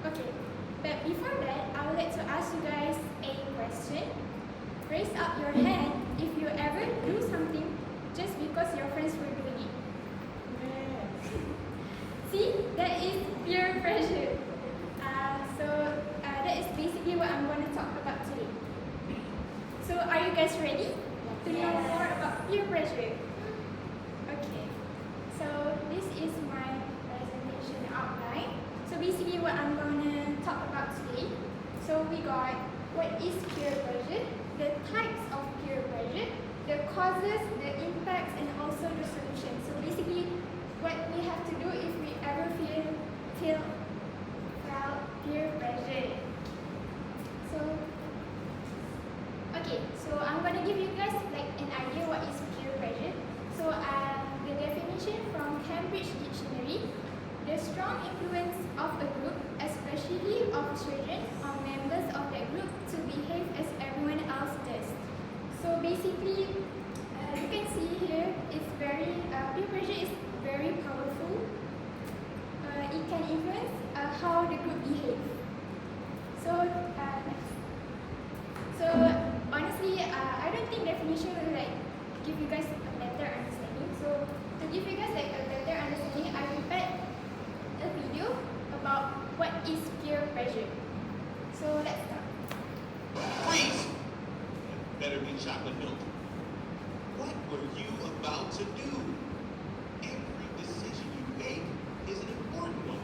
Okay, but before that, I would like to ask you guys a question. Raise up your hand if you ever do something just because your friends were doing it. See, that is peer pressure. That is basically what I'm going to talk about today. So are you guys ready to know more about peer pressure? Okay, so this is my presentation outline. So basically what I'm going to talk about today. So we got what is peer pressure, the types of peer pressure, the causes, the impacts, and also the solutions. So basically what we have to do if we ever felt peer pressure. So I'm gonna give you guys like an idea what is peer pressure. So the definition from Cambridge Dictionary: the strong influence of a group, especially of children or members of that group, to behave as everyone else does. So basically, you can see here, it's very peer pressure is very powerful. It can influence how the group behaves. So next. So honestly, I don't think definition will like give you guys a better understanding. So to give you guys like a better understanding, I prepared a video about what is peer pressure. So let's start. Freeze! Better be chocolate milk. What were you about to do? Every decision you make is an important one.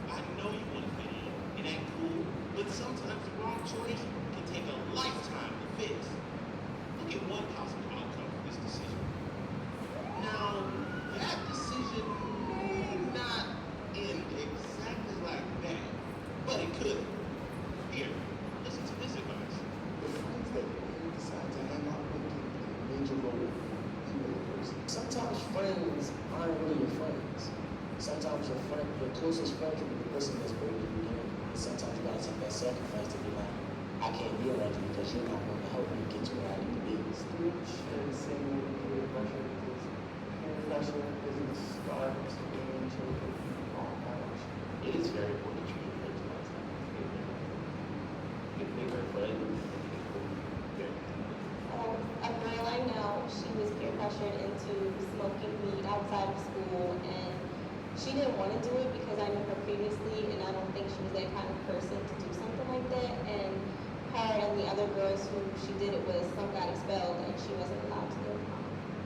I know you want to fit in and act cool, but sometimes the wrong choice can take a lifetime to fix. Look at one possible outcome of this decision. Now, that decision may not end exactly like that, but it could. Here, listen to this advice. The friends that you decide to hang out with can play a major role in your person. Sometimes friends aren't really your friends. Sometimes your closest friend can be the person that's bringing you in. And sometimes you gotta take that sacrifice to be like, I can't be around you because you're not going to help me get to where I need to be. Students should say peer pressure because peer pressure is a start to being children all college. It is very important that you get victimized. Get bigger friends. A girl I know, she was peer pressured into smoking weed outside of school, and she didn't want to do it because I knew her previously, and I don't think she was that kind of person to do something like that. And her and the other girls who she did it with, some got expelled, and she wasn't allowed to do it.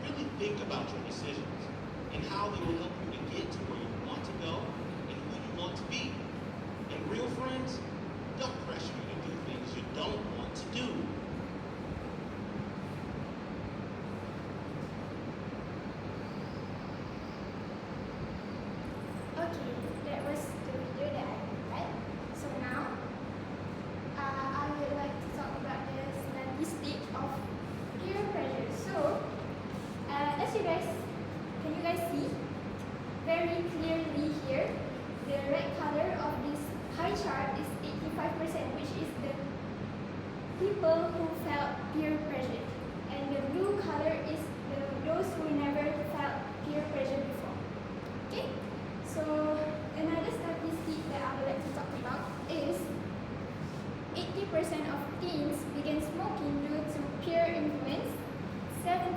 Really think about your decisions and how they will help you to get to where you want to go and who you want to be. And real friends don't pressure you to do things you don't want to do. Okay, that was the video that I prepared. So now, I would like to talk about the statistic of peer pressure. So, as you guys, can you guys see very clearly here, the red color of this pie chart is 85%, which is the people who felt peer pressure, and the blue color is those who never felt peer pressure before. Okay. So another statistic that I would like to talk about is 80% of teens begin smoking due to peer influence. 75%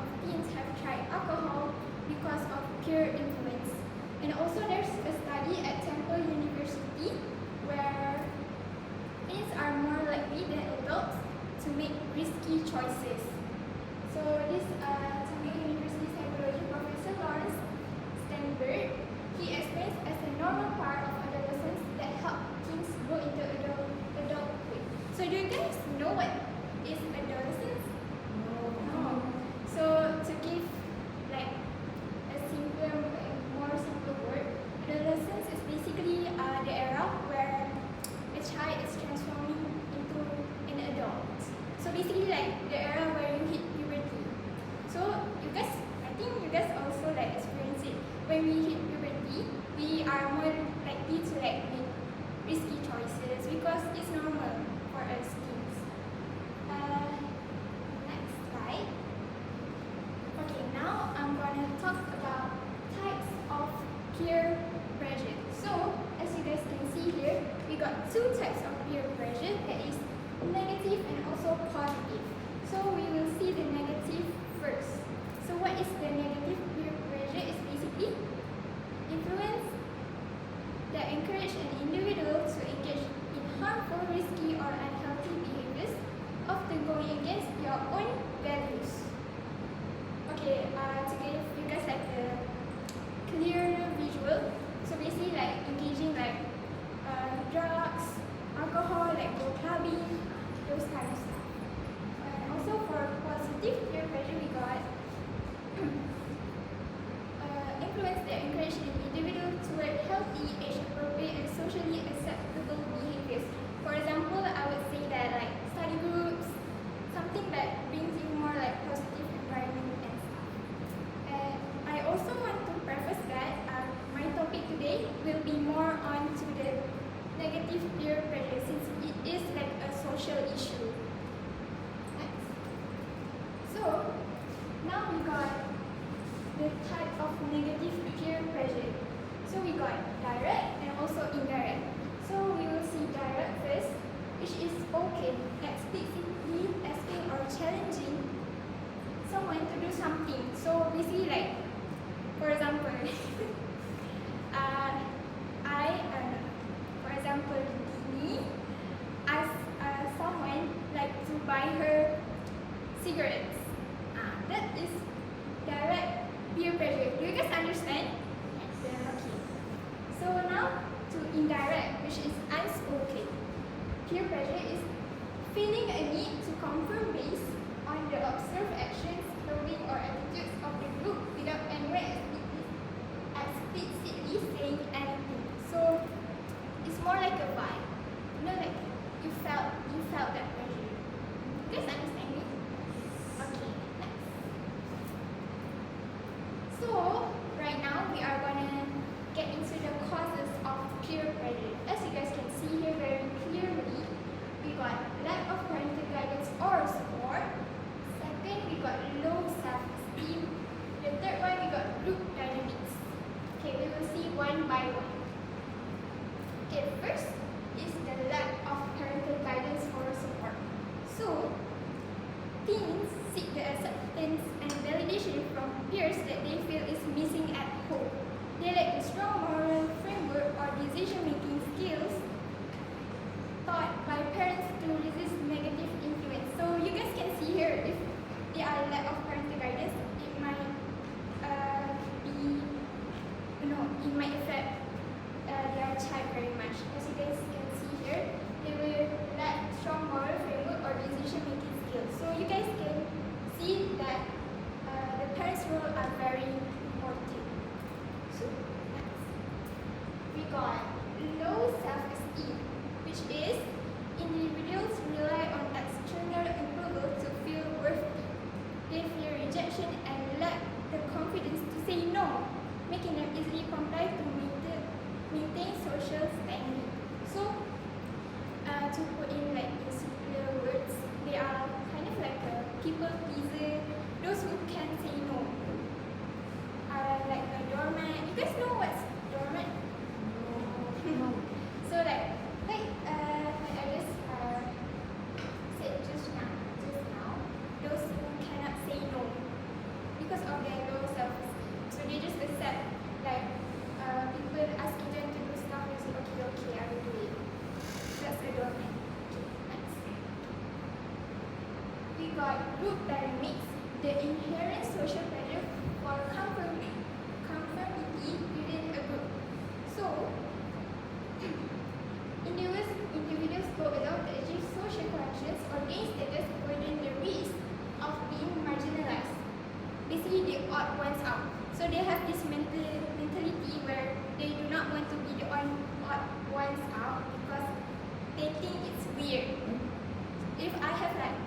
of teens have tried alcohol because of peer influence. And also there's a study at Temple University where teens are more likely than adults to make risky choices. So this Temple University psychology professor Lawrence Stanford, negative and also positive. So we will see the negative first. So what is the negative peer pressure? Is basically influence that encourage an individual to engage in harmful, risky, or unhealthy behaviors, often going against your own values. Okay, to give you guys like a clear visual. So basically like engaging like drugs, alcohol, like go clubbing, those kind of stuff. And also for positive peer pressure, we got influence that encourage an individual toward healthy, age-appropriate, and socially acceptable behaviors. For example, I would say that like study groups, something that brings you more like positive environment and stuff. And I also want to preface that my topic today will be more on to the negative peer pressure since it is like a social issue. Next. So now we got the type of negative peer pressure. So we got direct and also indirect. So we will see direct first, which is spoken, explicitly asking or challenging someone to do something. So basically like, for example, for example, me ask someone like to buy her cigarettes. That is direct peer pressure. Do you guys understand? Yes. Okay. So now to indirect, which is unspoken. Peer pressure is feeling a need to confirm based on the observed actions, clothing, or attitudes of the group without anyone explicitly saying anything. So it's more like a vibe. You know, like you felt that pressure. You guys understand me? Okay, next. So right now we are gonna get into the causes of peer pressure. As you guys can see here very clearly, we got lack of parental guidance or support. Second, we got low self-esteem. The third one, we got group dynamics. Okay, we will see one by one. Okay, first is the lack of parental guidance or support. So, teens seek the acceptance and validation from peers that they feel is missing at home. They lack the strong moral framework or decision-making skills taught by parents to resist negative influence. So you guys can see here, if they are lack of parental guidance, it might it might affect their child very much. As you guys can see here, they will lack strong moral framework or decision-making skills. So you guys can see that the parents' role are very important. So next, we got low self-esteem, which is individuals rely on external approval to feel worthy. They fear rejection and lack the confidence to say no, making them easily comply to maintain social standing. So, to put in like in simpler words, they are kind of like a people pleaser, those who can say no. Like a doormat. You guys know what's doormat? No. So like I just said just now, those who cannot say no because of their low self-esteem. So they just accept like people asking them to do stuff and say okay, I will do it. That's a doormat. Okay, next. We got group dynamics, the inherent social pressure for conformity within a group. So individuals go along to achieve social connections or gain status, avoiding the risk of being marginalized. Basically, the odd ones out. So they have this mentality where they do not want to be the odd ones out because they think it's weird. If I have like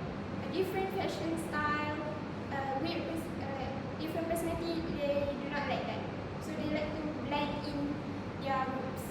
a different fashion style, different personality, they do not like that. So they like to blend in their groups.